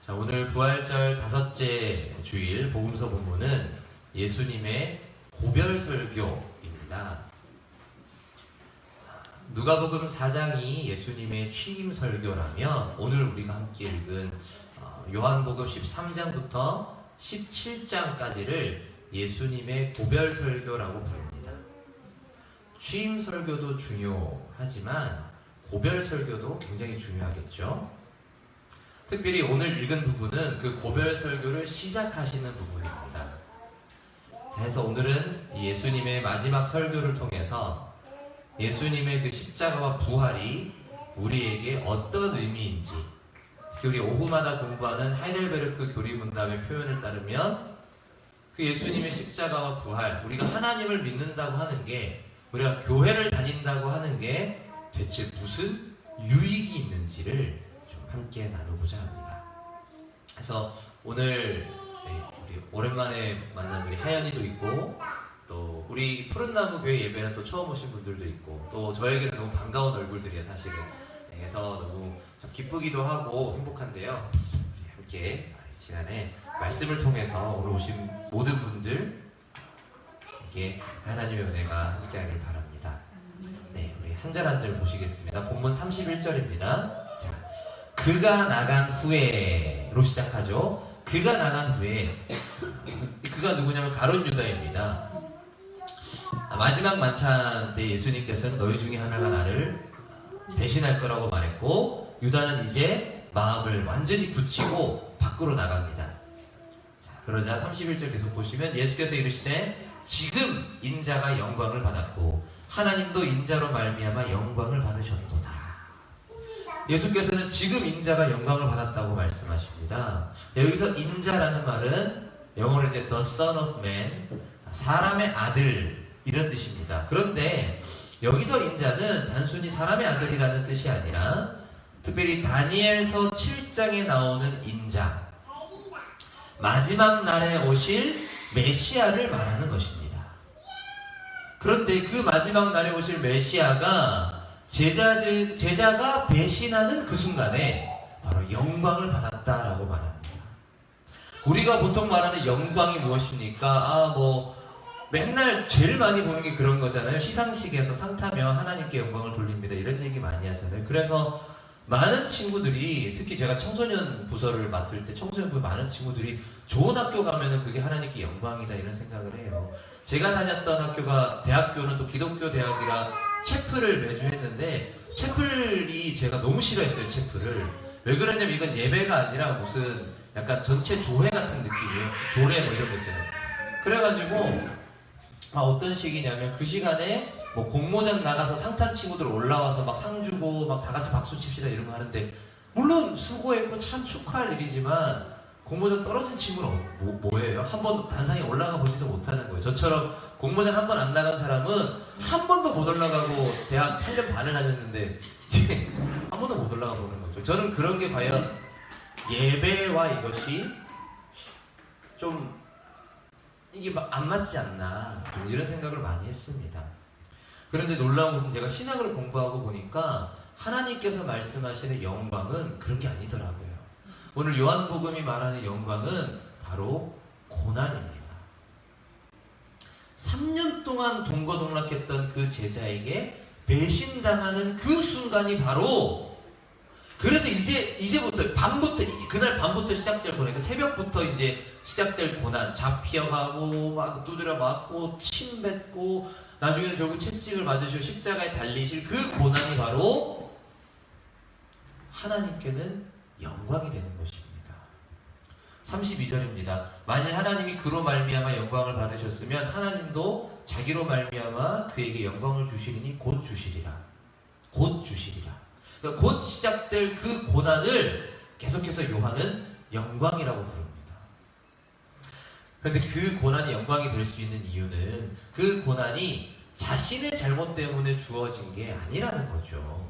자, 오늘 부활절 다섯째 주일 복음서 본문은 예수님의 고별 설교입니다. 누가복음 4장이 예수님의 취임 설교라면 오늘 우리가 함께 읽은 요한복음 13장부터 17장까지를 예수님의 고별 설교라고 부릅니다. 취임 설교도 중요하지만 고별 설교도 굉장히 중요하겠죠. 특별히 오늘 읽은 부분은 그 고별 설교를 시작하시는 부분입니다. 자, 해서 오늘은 예수님의 마지막 설교를 통해서 예수님의 그 십자가와 부활이 우리에게 어떤 의미인지, 특히 우리 오후마다 공부하는 하이델베르크 교리문답의 표현을 따르면 그 예수님의 십자가와 부활, 우리가 하나님을 믿는다고 하는 게, 우리가 교회를 다닌다고 하는 게 대체 무슨 유익이 있는지를 함께 나누고자 합니다. 그래서 오늘 우리 오랜만에 만난 우리 하연이도 있고, 또 우리 푸른나무 교회 예배는 또 처음 오신 분들도 있고, 또 저에게는 너무 반가운 얼굴들이에요, 사실은. 그래서 너무 참 기쁘기도 하고 행복한데요. 함께 이 시간에 말씀을 통해서 오늘 오신 모든 분들에게 하나님의 은혜가 함께하길 바랍니다. 네, 우리 한 절 한 절 보시겠습니다. 본문 31절입니다. 그가 나간 후에로 시작하죠. 그가 나간 후에, 그가 누구냐면 가룟 유다입니다. 마지막 만찬 때 예수님께서는 너희 중에 하나가 나를 배신할 거라고 말했고, 유다는 이제 마음을 완전히 굳히고 밖으로 나갑니다. 자, 그러자 31절 계속 보시면 예수께서 이르시되 지금 인자가 영광을 받았고 하나님도 인자로 말미암아 영광을 받으셨도다. 예수께서는 지금 인자가 영광을 받았다고 말씀하십니다. 자, 여기서 인자라는 말은 영어로 이제 the son of man, 사람의 아들, 이런 뜻입니다. 그런데 여기서 인자는 단순히 사람의 아들이라는 뜻이 아니라 특별히 다니엘서 7장에 나오는 인자, 마지막 날에 오실 메시아를 말하는 것입니다. 그런데 그 마지막 날에 오실 메시아가 제자가 배신하는 그 순간에 바로 영광을 받았다라고 말합니다. 우리가 보통 말하는 영광이 무엇입니까? 맨날 제일 많이 보는 게 그런 거잖아요. 시상식에서 상 타면 하나님께 영광을 돌립니다, 이런 얘기 많이 하잖아요. 그래서 많은 친구들이, 특히 제가 청소년 부서를 맡을 때 청소년 부서 많은 친구들이 좋은 학교 가면은 그게 하나님께 영광이다, 이런 생각을 해요. 제가 다녔던 학교가, 대학교는 또 기독교 대학이라 채플을 매주 했는데, 채플이 제가 너무 싫어했어요, 채플을. 왜 그러냐면 이건 예배가 아니라 무슨 약간 전체 조회 같은 느낌이에요. 조례 이런 거 있잖아요. 그래가지고 어떤 식이냐면 그 시간에 공모전 나가서 상 탄 친구들 올라와서 막 상 주고 막 다 같이 박수 칩시다 이런 거 하는데, 물론 수고했고 참 축하할 일이지만 공모전 떨어진 친구는 뭐예요? 한 번 단상에 올라가 보지도 못하는 거예요. 저처럼 공모전 한 번 안 나간 사람은 한 번도 못 올라가고 대학 8년 반을 다녔는데 이제 한 번도 못 올라가 보는 거죠. 저는 그런 게 과연 예배와 이것이 좀 이게 안 맞지 않나, 좀 이런 생각을 많이 했습니다. 그런데 놀라운 것은 제가 신학을 공부하고 보니까 하나님께서 말씀하시는 영광은 그런 게 아니더라고요. 오늘 요한복음이 말하는 영광은 바로 고난입니다. 3년 동안 동거동락했던 그 제자에게 배신당하는 그 순간이 바로, 그래서 이제부터 그날 밤부터 시작될 고난, 새벽부터 이제 시작될 고난, 잡혀가고 막 두드려 맞고 침 뱉고 나중에는 결국 채찍을 맞으시고 십자가에 달리실 그 고난이 바로 하나님께는 영광이 되는 것입니다. 32절입니다. 만일 하나님이 그로 말미암아 영광을 받으셨으면 하나님도 자기로 말미암아 그에게 영광을 주시리니 곧 주시리라. 곧 주시리라. 그러니까 곧 시작될 그 고난을 계속해서 요한은 영광이라고 부릅니다. 그런데 그 고난이 영광이 될 수 있는 이유는 그 고난이 자신의 잘못 때문에 주어진 게 아니라는 거죠.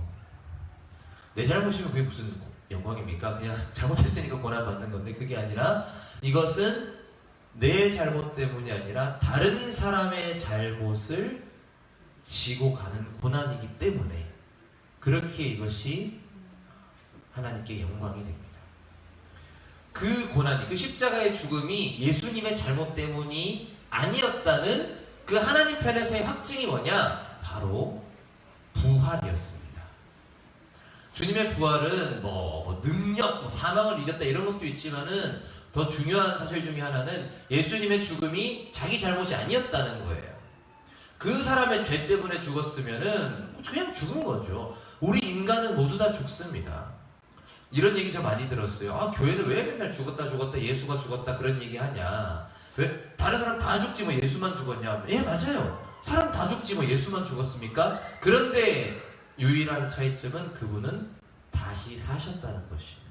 내 잘못이면 그게 무슨 영광입니까? 그냥 잘못했으니까 고난 받는 건데, 그게 아니라 이것은 내 잘못 때문이 아니라 다른 사람의 잘못을 지고 가는 고난이기 때문에 그렇게 이것이 하나님께 영광이 됩니다. 그 고난이, 그 십자가의 죽음이 예수님의 잘못 때문이 아니었다는 그 하나님 편에서의 확증이 뭐냐? 바로 부활이었습니다. 주님의 부활은 능력, 사망을 이겼다 이런 것도 있지만은 더 중요한 사실 중에 하나는 예수님의 죽음이 자기 잘못이 아니었다는 거예요. 그 사람의 죄 때문에 죽었으면은 그냥 죽은 거죠. 우리 인간은 모두 다 죽습니다. 이런 얘기 저 많이 들었어요. 교회는 왜 맨날 죽었다 예수가 죽었다 그런 얘기 하냐. 왜 다른 사람 다 죽지 뭐 예수만 죽었냐. 예, 맞아요. 사람 다 죽지 뭐 예수만 죽었습니까? 그런데 유일한 차이점은 그분은 다시 사셨다는 것입니다.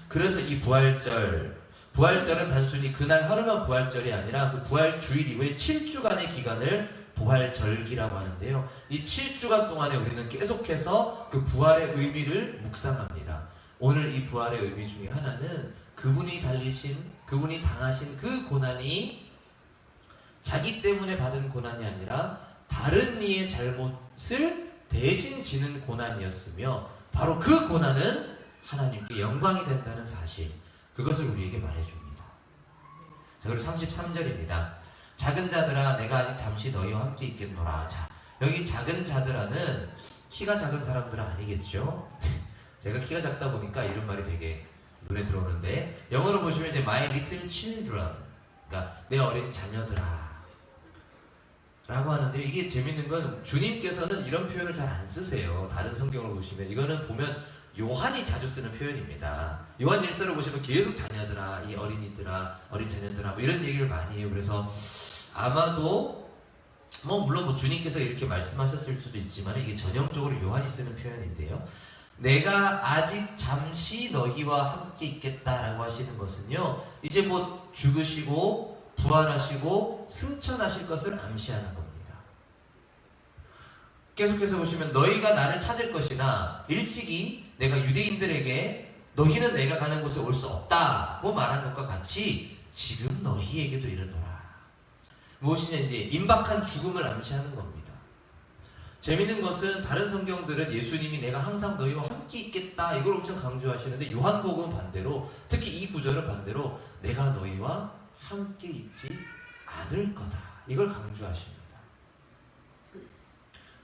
그래서 이 부활절은 단순히 그날 하루만 부활절이 아니라 그 부활 주일 이후에 7주간의 기간을 부활절기라고 하는데요. 이 7주간 동안에 우리는 계속해서 그 부활의 의미를 묵상합니다. 오늘 이 부활의 의미 중에 하나는 그분이 당하신 그 고난이 자기 때문에 받은 고난이 아니라 다른 이의 잘못을 대신 지는 고난이었으며 바로 그 고난은 하나님께 영광이 된다는 사실, 그것을 우리에게 말해줍니다. 자, 그리고 33절입니다. 작은 자들아 내가 아직 잠시 너희와 함께 있겠노라. 자, 여기 작은 자들아는 키가 작은 사람들은 아니겠죠? 제가 키가 작다 보니까 이런 말이 되게 눈에 들어오는데, 영어로 보시면 이제 my little children, 그러니까 내 어린 자녀들아 라고 하는데, 이게 재밌는 건 주님께서는 이런 표현을 잘 안 쓰세요. 다른 성경을 보시면 이거는 보면 요한이 자주 쓰는 표현입니다. 요한 1서를 보시면 계속 자녀들아, 이 어린이들아, 어린 자녀들아 뭐 이런 얘기를 많이 해요. 그래서 아마도 물론 주님께서 이렇게 말씀하셨을 수도 있지만 이게 전형적으로 요한이 쓰는 표현인데요. 내가 아직 잠시 너희와 함께 있겠다라고 하시는 것은요, 이제 곧 죽으시고 부활하시고 승천하실 것을 암시하는 겁니다. 계속해서 보시면 너희가 나를 찾을 것이나 일찍이 내가 유대인들에게 너희는 내가 가는 곳에 올 수 없다고 말한 것과 같이 지금 너희에게도 이르노라. 무엇이냐, 이제 임박한 죽음을 암시하는 겁니다. 재밌는 것은 다른 성경들은 예수님이 내가 항상 너희와 함께 있겠다 이걸 엄청 강조하시는데, 요한복음은 반대로, 특히 이 구절은 반대로 내가 너희와 함께 있지 않을 거다 이걸 강조하십니다.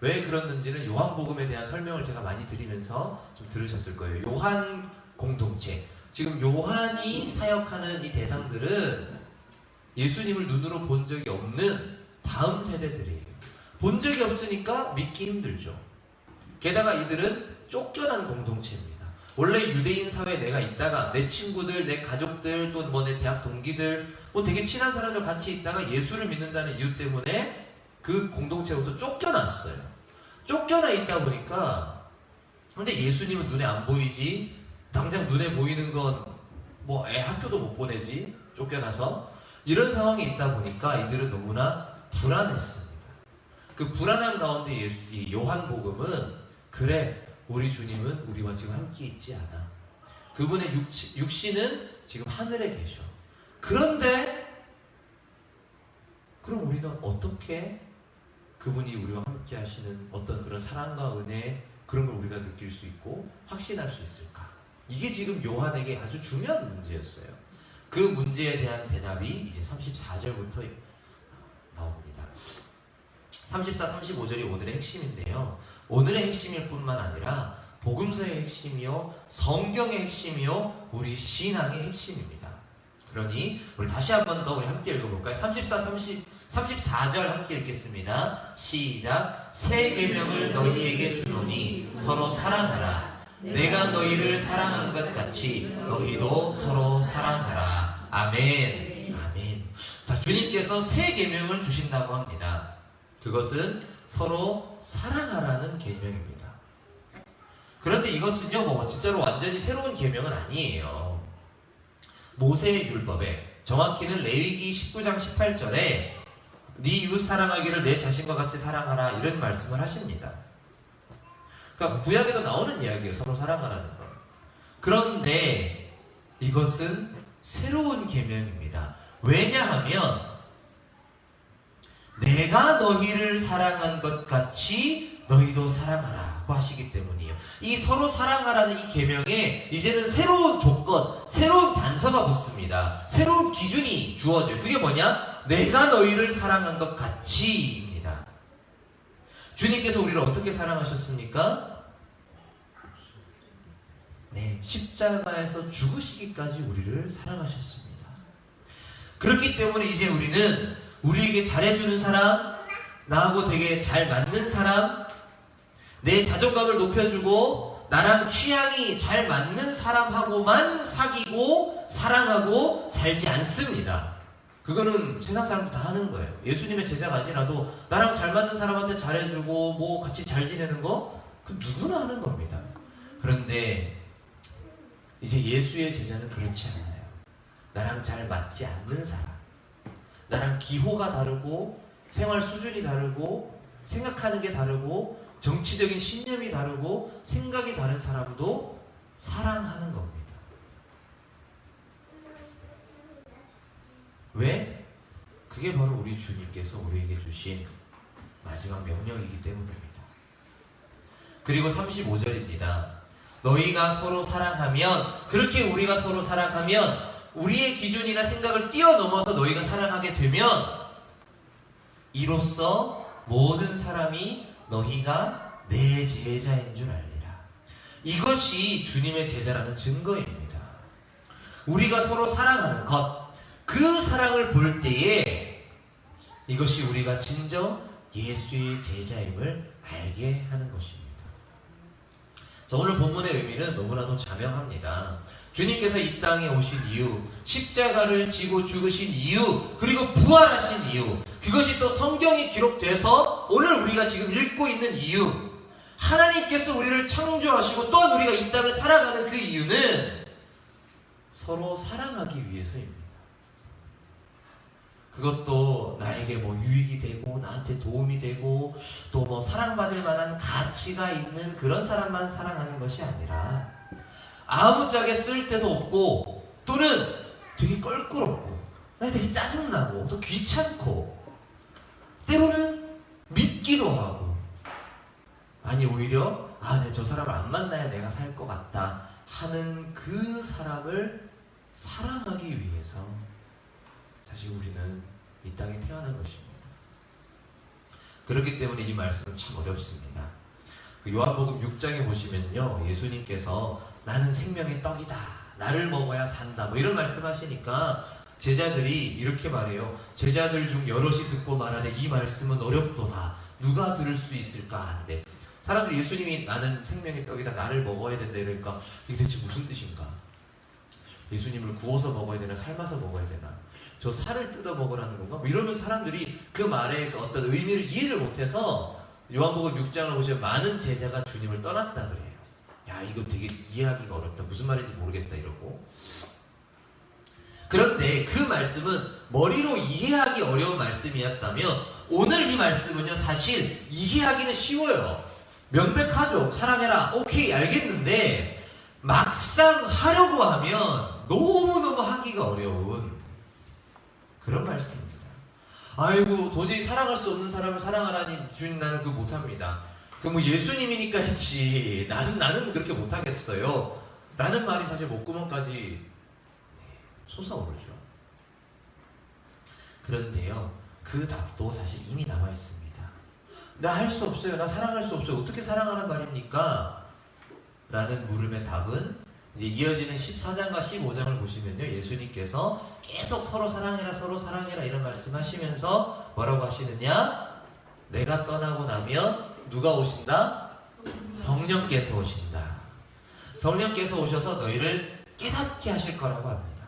왜 그랬는지는 요한복음에 대한 설명을 제가 많이 드리면서 좀 들으셨을 거예요. 요한 공동체, 지금 요한이 사역하는 이 대상들은 예수님을 눈으로 본 적이 없는 다음 세대들이에요. 본 적이 없으니까 믿기 힘들죠. 게다가 이들은 쫓겨난 공동체입니다. 원래 유대인 사회에 내가 있다가 내 친구들, 내 가족들, 또 내 대학 동기들, 되게 친한 사람들 같이 있다가 예수를 믿는다는 이유 때문에 그 공동체로부터 쫓겨났어요. 쫓겨나 있다 보니까, 근데 예수님은 눈에 안 보이지, 당장 눈에 보이는 건 애 학교도 못 보내지, 쫓겨나서. 이런 상황이 있다 보니까 이들은 너무나 불안했습니다. 그 불안한 가운데 이 요한복음은, 그래, 우리 주님은 우리와 지금 함께 있지 않아. 그분의 육신은 지금 하늘에 계셔. 그런데 그럼 우리는 어떻게 그분이 우리와 함께 하시는 어떤 그런 사랑과 은혜, 그런 걸 우리가 느낄 수 있고 확신할 수 있을까? 이게 지금 요한에게 아주 중요한 문제였어요. 그 문제에 대한 대답이 이제 34절부터 나옵니다. 34, 35절이 오늘의 핵심인데요. 오늘의 핵심일 뿐만 아니라 복음서의 핵심이요, 성경의 핵심이요, 우리 신앙의 핵심입니다. 그러니 우리 다시 한 번 더 우리 함께 읽어볼까요? 34절 함께 읽겠습니다. 시작. 새 계명을 너희에게 주노니 서로 사랑하라. 내가 너희를 사랑한 것 같이 너희도 서로 사랑하라. 아멘. 아멘. 자, 주님께서 새 계명을 주신다고 합니다. 그것은 서로 사랑하라는 계명입니다. 그런데 이것은요, 진짜로 완전히 새로운 계명은 아니에요. 모세의 율법에, 정확히는 레위기 19장 18절에 네 이웃 사랑하기를 내 자신과 같이 사랑하라 이런 말씀을 하십니다. 그러니까 구약에도 나오는 이야기예요. 서로 사랑하라는 것. 그런데 이것은 새로운 계명입니다. 왜냐하면 내가 너희를 사랑한 것 같이 너희도 사랑하라고 하시기 때문이에요. 이 서로 사랑하라는 이 계명에 이제는 새로운 조건, 새로운 단서가 붙습니다. 새로운 기준이 주어져요. 그게 뭐냐? 내가 너희를 사랑한 것 같이입니다. 주님께서 우리를 어떻게 사랑하셨습니까? 네, 십자가에서 죽으시기까지 우리를 사랑하셨습니다. 그렇기 때문에 이제 우리는 우리에게 잘해주는 사람, 나하고 되게 잘 맞는 사람, 내 자존감을 높여주고 나랑 취향이 잘 맞는 사람하고만 사귀고 사랑하고 살지 않습니다. 그거는 세상 사람도 다 하는 거예요. 예수님의 제자가 아니라도 나랑 잘 맞는 사람한테 잘해주고 뭐 같이 잘 지내는 거, 그 누구나 하는 겁니다. 그런데 이제 예수의 제자는 그렇지 않아요. 나랑 잘 맞지 않는 사람, 나랑 기호가 다르고 생활 수준이 다르고 생각하는 게 다르고 정치적인 신념이 다르고 생각이 다른 사람도 사랑하는 겁니다. 왜? 그게 바로 우리 주님께서 우리에게 주신 마지막 명령이기 때문입니다. 그리고 35절입니다. 너희가 서로 사랑하면, 그렇게 우리가 서로 사랑하면 우리의 기준이나 생각을 뛰어넘어서 너희가 사랑하게 되면 이로써 모든 사람이 너희가 내 제자인 줄 알리라. 이것이 주님의 제자라는 증거입니다. 우리가 서로 사랑하는 것, 그 사랑을 볼 때에 이것이 우리가 진정 예수의 제자임을 알게 하는 것입니다. 자, 오늘 본문의 의미는 너무나도 자명합니다. 주님께서 이 땅에 오신 이유, 십자가를 지고 죽으신 이유, 그리고 부활하신 이유, 그것이 또 성경에 기록돼서 오늘 우리가 지금 읽고 있는 이유, 하나님께서 우리를 창조하시고 또한 우리가 이 땅을 살아가는 그 이유는 서로 사랑하기 위해서입니다. 그것도 나에게 뭐 유익이 되고 나한테 도움이 되고 또 뭐 사랑받을 만한 가치가 있는 그런 사람만 사랑하는 것이 아니라 아무짝에 쓸데도 없고 또는 되게 껄끄럽고 되게 짜증나고 또 귀찮고 때로는 밉기도 하고, 아니 오히려 네, 저 사람을 안 만나야 내가 살 것 같다 하는 그 사람을 사랑하기 위해서 사실 우리는 이 땅에 태어난 것입니다. 그렇기 때문에 이 말씀은 참 어렵습니다. 요한복음 6장에 보시면요, 예수님께서 나는 생명의 떡이다, 나를 먹어야 산다, 뭐 이런 말씀하시니까 제자들이 이렇게 말해요. 제자들 중 여럿이 듣고 말하되 이 말씀은 어렵도다, 누가 들을 수 있을까 하는데, 사람들이 예수님이 나는 생명의 떡이다, 나를 먹어야 된다 이러니까 이게 대체 무슨 뜻인가? 예수님을 구워서 먹어야 되나 삶아서 먹어야 되나, 저 살을 뜯어 먹으라는 건가? 뭐 이러면서 사람들이 그 말의 어떤 의미를 이해를 못해서 요한복음 6장을 보시면 많은 제자가 주님을 떠났다 그래요. 야, 이거 되게 이해하기가 어렵다, 무슨 말인지 모르겠다 이러고. 그런데 그 말씀은 머리로 이해하기 어려운 말씀이었다면 오늘 이 말씀은요, 사실 이해하기는 쉬워요. 명백하죠. 사랑해라, 오케이, 알겠는데 막상 하려고 하면 너무너무 하기가 어려운 그런 말씀입니다. 아이고, 도저히 사랑할 수 없는 사람을 사랑하라니 주님, 나는 그거 못합니다. 그 뭐 예수님이니까 했지 나는 그렇게 못하겠어요 라는 말이 사실 목구멍까지 솟아오르죠. 그런데요, 그 답도 사실 이미 나와 있습니다. 나 할 수 없어요, 나 사랑할 수 없어요, 어떻게 사랑하란 말입니까? 라는 물음의 답은 이제 이어지는 14장과 15장을 보시면요, 예수님께서 계속 서로 사랑해라, 서로 사랑해라 이런 말씀하시면서 뭐라고 하시느냐? 내가 떠나고 나면 누가 오신다? 성령께서 오신다. 성령께서 오셔서 너희를 깨닫게 하실 거라고 합니다.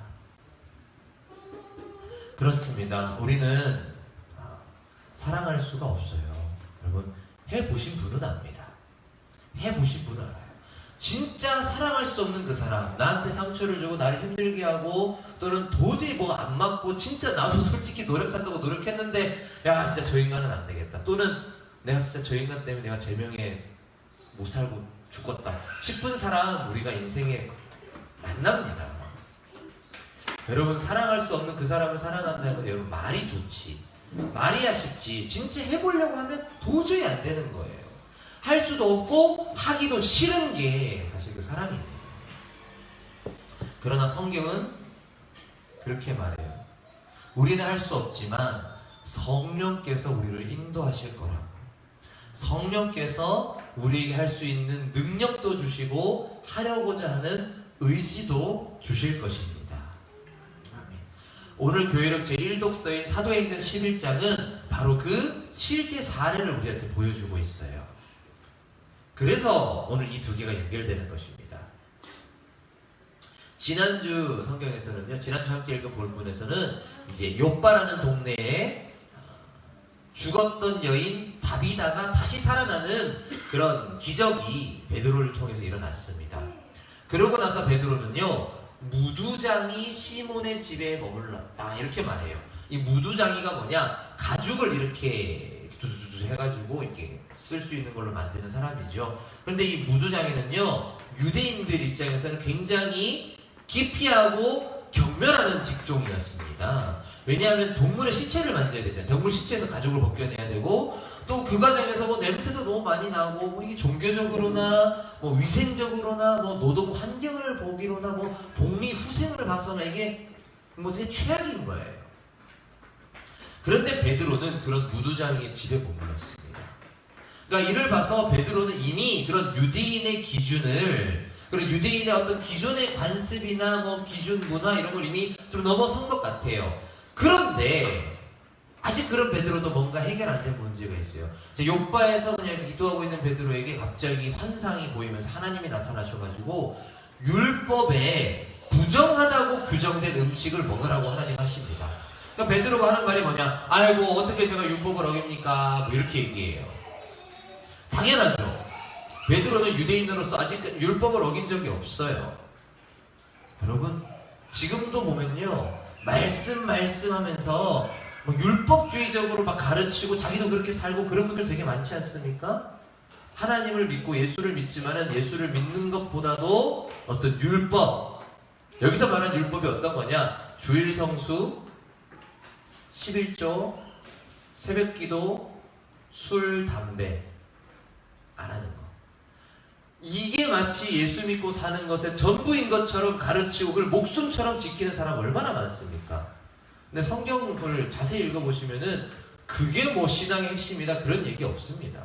그렇습니다. 우리는 사랑할 수가 없어요. 여러분, 해보신 분은 압니다. 해보신 분은 알아요. 진짜 사랑할 수 없는 그 사람, 나한테 상처를 주고 나를 힘들게 하고 또는 도저히 뭐 안 맞고 진짜 나도 솔직히 노력한다고 노력했는데 야, 진짜 저 인간은 안 되겠다, 또는 내가 진짜 저 인간 때문에 내가 제명에 못 살고 죽었다 싶은 사람 우리가 인생에 만납니다. 여러분, 사랑할 수 없는 그 사람을 사랑한다는 건 여러분 말이 좋지, 말이야 쉽지, 진짜 해보려고 하면 도저히 안 되는 거예요. 할 수도 없고 하기도 싫은 게 사실 그 사람입니다. 그러나 성경은 그렇게 말해요. 우리는 할 수 없지만 성령께서 우리를 인도하실 거라고. 성령께서 우리에게 할 수 있는 능력도 주시고 하려고자 하는 의지도 주실 것입니다. 아멘. 오늘 교회력 제1독서인 사도행전 11장은 바로 그 실제 사례를 우리한테 보여주고 있어요. 그래서 오늘 이 두 개가 연결되는 것입니다. 지난주 성경에서는요, 지난주 함께 읽은 본문에서는 이제 욥바라는 동네에 죽었던 여인 다비다가 다시 살아나는 그런 기적이 베드로를 통해서 일어났습니다. 그러고 나서 베드로는요, 무두장이 시몬의 집에 머물렀다 이렇게 말해요. 이 무두장이가 뭐냐, 가죽을 이렇게 두두두두 해가지고 이렇게 쓸 수 있는 걸로 만드는 사람이죠. 그런데 이 무두장이는요, 유대인들 입장에서는 굉장히 기피하고 경멸하는 직종이었습니다. 왜냐하면 동물의 시체를 만져야 되잖아요. 동물 시체에서 가죽을 벗겨내야 되고, 또 그 과정에서 뭐 냄새도 너무 많이 나고, 뭐 이게 종교적으로나 뭐 위생적으로나 뭐 노동 환경을 보기로나 뭐 복리 후생을 봐서나 이게 뭐 제 최악인 거예요. 그런데 베드로는 그런 무두장의 집에 머물렀습니다. 그러니까 이를 봐서 베드로는 이미 그런 유대인의 기준을, 그리고 유대인의 어떤 기존의 관습이나 뭐 기준 문화 이런 걸 이미 좀 넘어선 것 같아요. 그런데 아직 그런 베드로도 뭔가 해결 안 된 문제가 있어요. 욥바에서 그냥 기도하고 있는 베드로에게 갑자기 환상이 보이면서 하나님이 나타나셔가지고 율법에 부정하다고 규정된 음식을 먹으라고 하나님 하십니다. 그러니까 베드로가 하는 말이 뭐냐, 아이고 어떻게 제가 율법을 어깁니까? 뭐 이렇게 얘기해요. 당연하죠. 베드로는 유대인으로서 아직 율법을 어긴 적이 없어요. 여러분, 지금도 보면요, 말씀하면서 뭐 율법주의적으로 막 가르치고 자기도 그렇게 살고 그런 분들 되게 많지 않습니까? 하나님을 믿고 예수를 믿지만은 예수를 믿는 것보다도 어떤 율법, 여기서 말하는 율법이 어떤 거냐, 주일 성수, 11조, 새벽기도, 술, 담배 안 하는 거. 이게 마치 예수 믿고 사는 것의 전부인 것처럼 가르치고 그걸 목숨처럼 지키는 사람 얼마나 많습니까? 근데 성경을 자세히 읽어보시면은 그게 뭐 신앙의 핵심이다 그런 얘기 없습니다.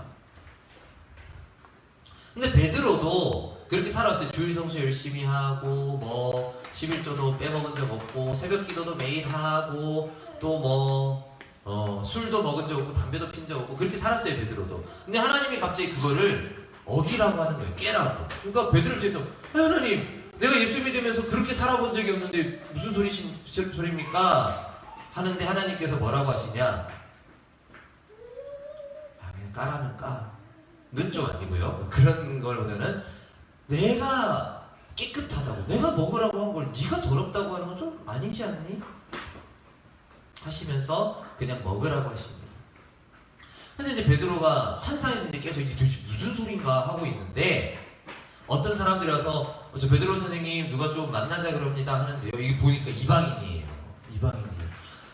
근데 베드로도 그렇게 살았어요. 주일 성수 열심히 하고 뭐 11조도 빼먹은 적 없고 새벽 기도도 매일 하고 또 뭐 술도 먹은 적 없고 담배도 핀 적 없고 그렇게 살았어요, 베드로도. 근데 하나님이 갑자기 그거를 어기라고 하는 거예요. 깨라고. 그러니까 베드로 입장에서 하나님, 내가 예수 믿으면서 그렇게 살아본 적이 없는데 무슨 소리입니까? 하는데 하나님께서 뭐라고 하시냐? 그냥 까라면 까. 는 좀 아니고요. 그런 걸보다는 내가 깨끗하다고, 내가 먹으라고 한 걸 네가 더럽다고 하는 건 좀 아니지 않니? 하시면서 그냥 먹으라고 하십니다. 그래서 이제 베드로가 환상에서 이제 계속 이게 도대체 무슨 소린가 하고 있는데 어떤 사람들이 와서 저 베드로 선생님 누가 좀 만나자 그럽니다 하는데요. 이게 보니까 이방인이에요. 이방인이에요.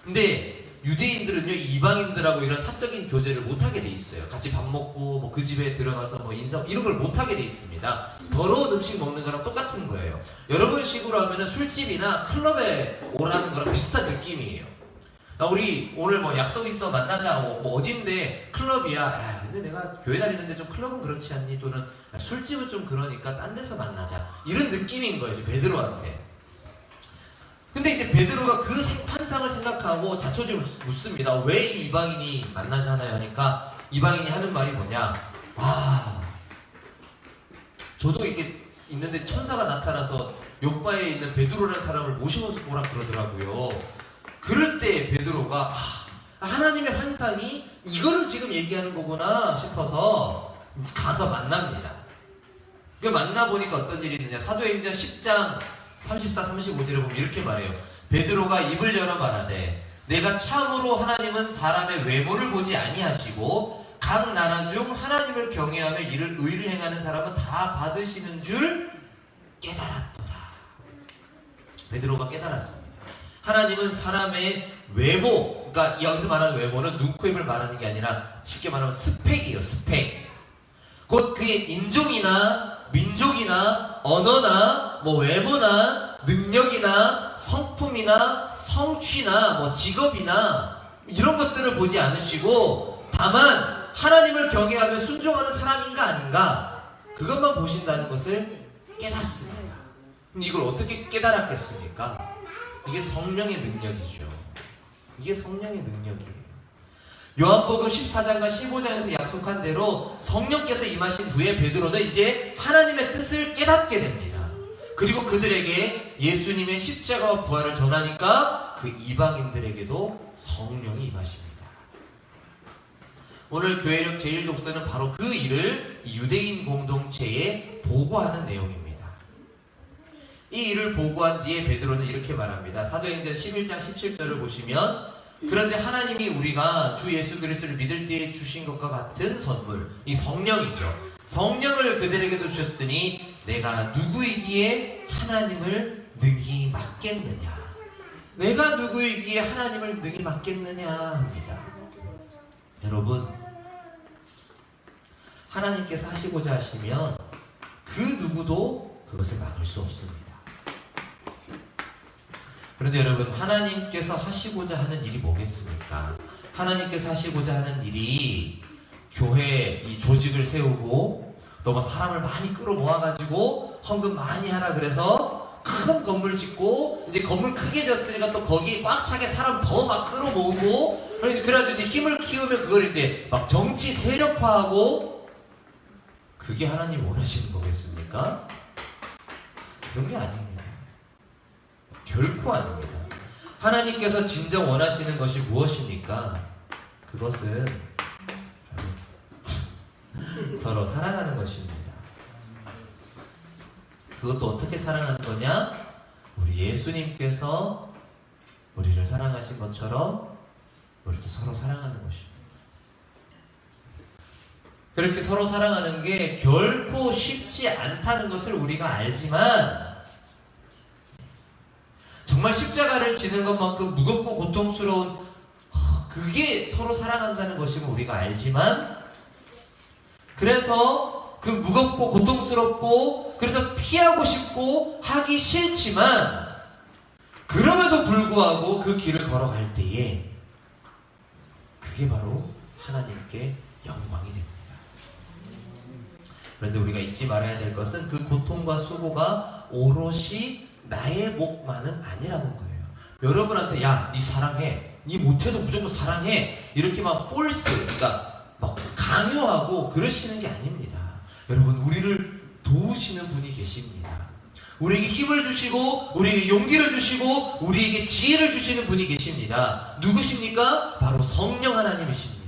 근데 유대인들은요, 이방인들하고 이런 사적인 교제를 못하게 돼 있어요. 같이 밥 먹고 뭐 그 집에 들어가서 뭐 인사 이런 걸 못하게 돼 있습니다. 더러운 음식 먹는 거랑 똑같은 거예요. 여러분 식으로 하면은 술집이나 클럽에 오라는 거랑 비슷한 느낌이에요. 우리 오늘 뭐 약속 있어 만나자, 뭐 어딘데 클럽이야. 야, 근데 내가 교회 다니는데 좀 클럽은 그렇지 않니? 또는 술집은 좀 그러니까 딴 데서 만나자. 이런 느낌인 거예요, 지금 베드로한테. 근데 이제 베드로가 그 환상을 생각하고 자초지를 묻습니다. 왜 이 이방인이 만나자 하나요? 하니까 이방인이 하는 말이 뭐냐? 저도 이게 있는데 천사가 나타나서 욥바에 있는 베드로라는 사람을 모셔서 보라 그러더라고요. 그럴 때 베드로가 하나님의 환상이 이거를 지금 얘기하는 거구나 싶어서 가서 만납니다. 만나보니까 어떤 일이 있느냐, 사도행전 10장 34, 35절에 보면 이렇게 말해요. 베드로가 입을 열어 말하되 내가 참으로 하나님은 사람의 외모를 보지 아니하시고 각 나라 중 하나님을 경외하며 이를 의를 행하는 사람은 다 받으시는 줄 깨달았도다. 베드로가 깨달았습니다. 하나님은 사람의 외모, 그러니까 여기서 말하는 외모는 눈, 코, 입을 말하는 게 아니라 쉽게 말하면 스펙이에요. 스펙. 곧 그의 인종이나 민족이나 언어나 뭐 외모나 능력이나 성품이나 성취나 뭐 직업이나 이런 것들을 보지 않으시고 다만 하나님을 경외하며 순종하는 사람인가 아닌가 그것만 보신다는 것을 깨닫습니다. 근데 이걸 어떻게 깨달았겠습니까? 이게 성령의 능력이죠. 이게 성령의 능력이에요. 요한복음 14장과 15장에서 약속한 대로 성령께서 임하신 후에 베드로는 이제 하나님의 뜻을 깨닫게 됩니다. 그리고 그들에게 예수님의 십자가와 부활을 전하니까 그 이방인들에게도 성령이 임하십니다. 오늘 교회력 제1독서는 바로 그 일을 유대인 공동체에 보고하는 내용입니다. 이 일을 보고한 뒤에 베드로는 이렇게 말합니다. 사도행전 11장 17절을 보시면 그런데 하나님이 우리가 주 예수 그리스도를 믿을 때에 주신 것과 같은 선물, 이 성령이죠. 성령을 그들에게도 주셨으니 내가 누구이기에 하나님을 능히 맡겠느냐. 내가 누구이기에 하나님을 능히 맡겠느냐 합니다. 여러분, 하나님께서 하시고자 하시면 그 누구도 그것을 막을 수 없습니다. 그런데 여러분, 하나님께서 하시고자 하는 일이 뭐겠습니까? 하나님께서 하시고자 하는 일이 교회 이 조직을 세우고 또 사람을 많이 끌어모아가지고 헌금 많이 하라 그래서 큰 건물 짓고 이제 건물 크게 졌으니까 또 거기 꽉 차게 사람 더 막 끌어모으고 그래가지고 이제 힘을 키우면 그걸 이제 막 정치 세력화하고 그게 하나님 원하시는 거겠습니까? 그런 게 아닙니다. 결코 아닙니다. 하나님께서 진정 원하시는 것이 무엇입니까? 그것은 서로 사랑하는 것입니다. 그것도 어떻게 사랑하는 거냐? 우리 예수님께서 우리를 사랑하신 것처럼 우리도 서로 사랑하는 것입니다. 그렇게 서로 사랑하는 게 결코 쉽지 않다는 것을 우리가 알지만 정말 십자가를 지는 것만큼 무겁고 고통스러운 그게 서로 사랑한다는 것임을 우리가 알지만 그래서 그 무겁고 고통스럽고 그래서 피하고 싶고 하기 싫지만 그럼에도 불구하고 그 길을 걸어갈 때에 그게 바로 하나님께 영광이 됩니다. 그런데 우리가 잊지 말아야 될 것은 그 고통과 수고가 오롯이 나의 몫만은 아니라는 거예요. 여러분한테 야, 니 사랑해, 니 못해도 무조건 사랑해 이렇게 막 폴스, 그러니까 막 강요하고 그러시는 게 아닙니다. 여러분, 우리를 도우시는 분이 계십니다. 우리에게 힘을 주시고 우리에게 용기를 주시고 우리에게 지혜를 주시는 분이 계십니다. 누구십니까? 바로 성령 하나님이십니다.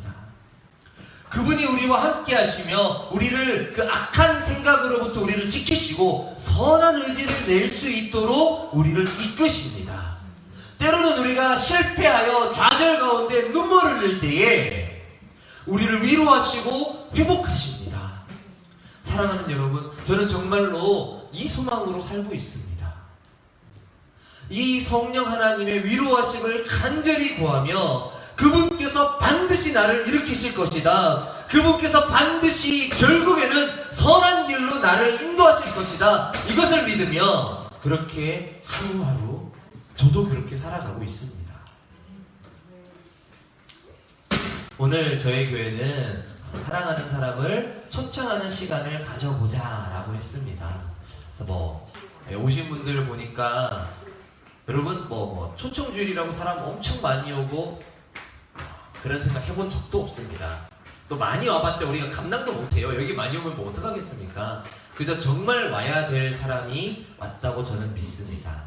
그분이 우리와 함께 하시며 우리를 그 악한 생각으로부터 우리를 지키시고 선한 의지를 낼 수 있도록 우리를 이끄십니다. 때로는 우리가 실패하여 좌절 가운데 눈물을 흘릴 때에 우리를 위로하시고 회복하십니다. 사랑하는 여러분, 저는 정말로 이 소망으로 살고 있습니다. 이 성령 하나님의 위로하심을 간절히 구하며 그분께서 반드시 나를 일으키실 것이다. 그분께서 반드시 결국에는 선한 길로 나를 인도하실 것이다. 이것을 믿으며 그렇게 하루하루 저도 그렇게 살아가고 있습니다. 오늘 저희 교회는 사랑하는 사람을 초청하는 시간을 가져보자 라고 했습니다. 그래서 오신 분들 보니까 여러분 초청주일이라고 사람 엄청 많이 오고 그런 생각 해본 적도 없습니다. 또 많이 와봤자 우리가 감당도 못해요. 여기 많이 오면 뭐 어떡하겠습니까? 그래서 정말 와야 될 사람이 왔다고 저는 믿습니다.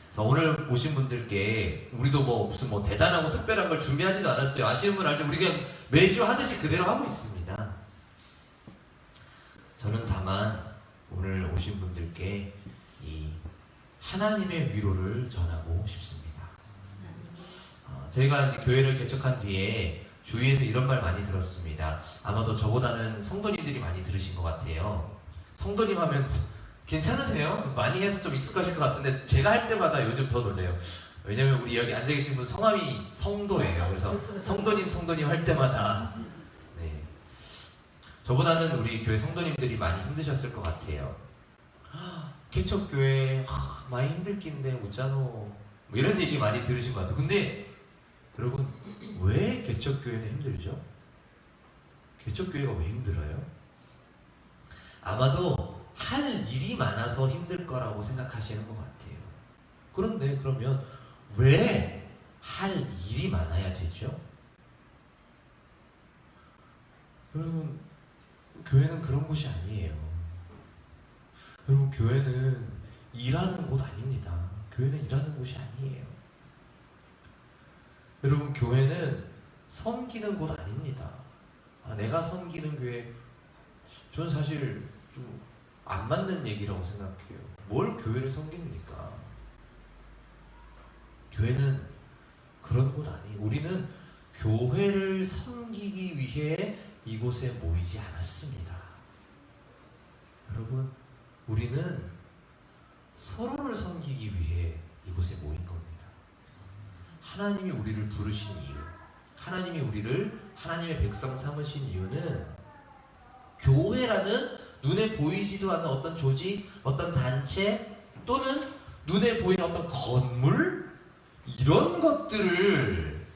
그래서 오늘 오신 분들께 우리도 무슨 대단하고 특별한 걸 준비하지도 않았어요. 아시는 분 알죠? 우리 그냥 매주 하듯이 그대로 하고 있습니다. 저는 다만 오늘 오신 분들께 이 하나님의 위로를 전하고 싶습니다. 저희가 이제 교회를 개척한 뒤에 주위에서 이런 말 많이 들었습니다. 아마도 저보다는 성도님들이 많이 들으신 것 같아요. 성도님 하면 괜찮으세요? 많이 해서 좀 익숙하실 것 같은데 제가 할 때마다 요즘 더 놀래요. 왜냐면 우리 여기 앉아계신 분 성함이 성도예요. 그래서 성도님 할 때마다 저보다는 우리 교회 성도님들이 많이 힘드셨을 것 같아요. 개척교회 많이 힘들긴데 못잖아 뭐 이런 얘기 많이 들으신 것 같아요. 근데 여러분, 왜 개척교회는 힘들죠? 개척교회가 왜 힘들어요? 아마도 할 일이 많아서 힘들 거라고 생각하시는 것 같아요. 그런데 그러면 왜 할 일이 많아야 되죠? 여러분, 교회는 그런 곳이 아니에요. 여러분, 교회는 일하는 곳 아닙니다. 교회는 일하는 곳이 아니에요. 여러분, 교회는 섬기는 곳 아닙니다. 내가 섬기는 교회, 저는 사실 좀 안 맞는 얘기라고 생각해요. 뭘 교회를 섬깁니까? 교회는 그런 곳 아니에요. 우리는 교회를 섬기기 위해 이곳에 모이지 않았습니다. 여러분, 우리는 서로를 섬기기 위해 이곳에 모인 겁니다. 하나님이 우리를 부르신 이유, 하나님이 우리를 하나님의 백성 삼으신 이유는 교회라는 눈에 보이지도 않는 어떤 조직, 어떤 단체, 또는 눈에 보이는 어떤 건물, 이런 것들을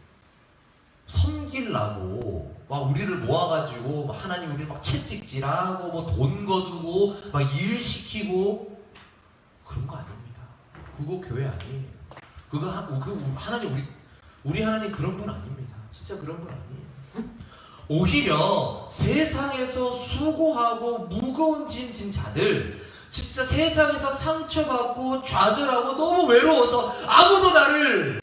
섬기려고 막 우리를 모아가지고 막 하나님 우리를 막 채찍질하고 뭐 돈 거두고 막 일 시키고 그런 거 아닙니다. 그거 교회 아니에요. 그거 하나님 우리 하나님 그런 분 아닙니다. 진짜 그런 분 아니에요. 오히려 세상에서 수고하고 무거운 짐 진 자들, 진짜 세상에서 상처받고 좌절하고 너무 외로워서 아무도 나를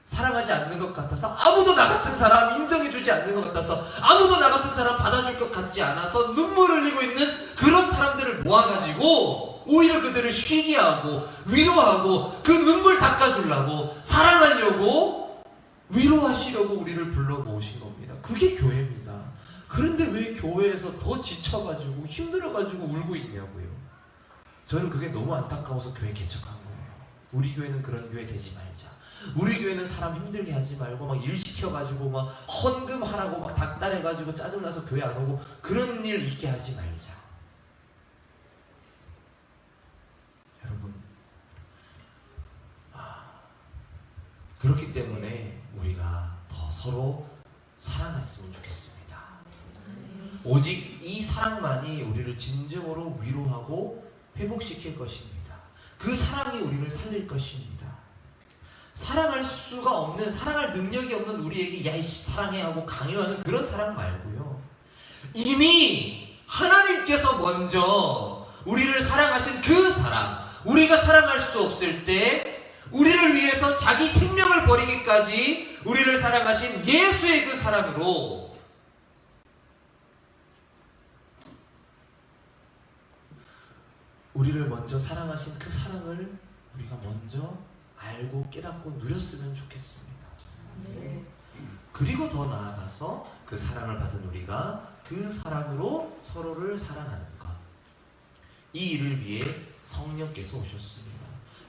사랑하지 않는 것 같아서, 아무도 나 같은 사람 인정해주지 않는 것 같아서, 아무도 나 같은 사람 받아줄 것 같지 않아서 눈물을 흘리고 있는 그런 사람들을 모아가지고 오히려 그들을 쉬게 하고 위로하고 그 눈물 닦아주려고, 사랑하려고, 위로하시려고 우리를 불러 모으신 겁니다. 그게 교회입니다. 그런데 왜 교회에서 더 지쳐가지고 힘들어가지고 울고 있냐고요. 저는 그게 너무 안타까워서 교회 개척한 거예요. 우리 교회는 그런 교회 되지 말자. 우리 교회는 사람 힘들게 하지 말고 막 일 시켜가지고 막 헌금하라고 막 닥달해가지고 짜증나서 교회 안 오고 그런 일 있게 하지 말자. 여러분, 그렇기 때문에 우리가 더 서로 사랑했으면 좋겠습니다. 오직 이 사랑만이 우리를 진정으로 위로하고 회복시킬 것입니다. 그 사랑이 우리를 살릴 것입니다. 사랑할 수가 없는, 사랑할 능력이 없는 우리에게 야 이씨 사랑해 하고 강요하는 그런 사랑 말고요. 이미 하나님께서 먼저 우리를 사랑하신 그 사랑, 우리가 사랑할 수 없을 때 우리를 위해서 자기 생명을 버리기까지 우리를 사랑하신 예수의 그 사랑으로 우리를 먼저 사랑하신 그 사랑을 우리가 먼저 알고 깨닫고 누렸으면 좋겠습니다. 네. 그리고 더 나아가서 그 사랑을 받은 우리가 그 사랑으로 서로를 사랑하는 것, 이 일을 위해 성령께서 오셨습니다.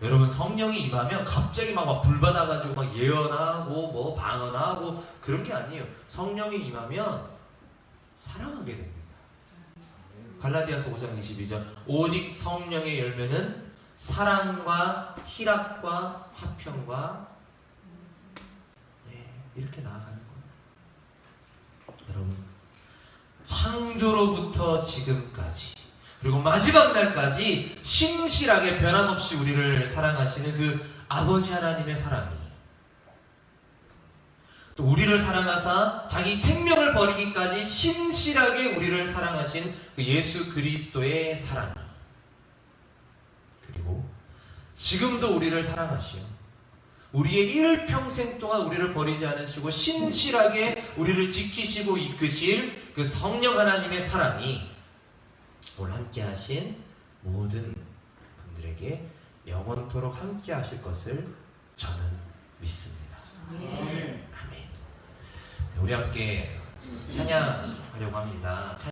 여러분, 성령이 임하면 갑자기 막 불받아가지고 막 예언하고 뭐 방언하고 그런 게 아니에요. 성령이 임하면 사랑하게 됩니다. 갈라디아서 5장 22절, 오직 성령의 열매는 사랑과 희락과 화평과 이렇게 나아가는 거예요. 여러분, 창조로부터 지금까지 그리고 마지막 날까지 신실하게 변함없이 우리를 사랑하시는 그 아버지 하나님의 사랑이, 또 우리를 사랑하사 자기 생명을 버리기까지 신실하게 우리를 사랑하신 그 예수 그리스도의 사랑, 그리고 지금도 우리를 사랑하시오 우리의 일평생 동안 우리를 버리지 않으시고 신실하게 우리를 지키시고 이끄실 그 성령 하나님의 사랑이 오늘 함께 하신 모든 분들에게 영원토록 함께 하실 것을 저는 믿습니다. 아멘. 우리 함께 찬양하려고 합니다.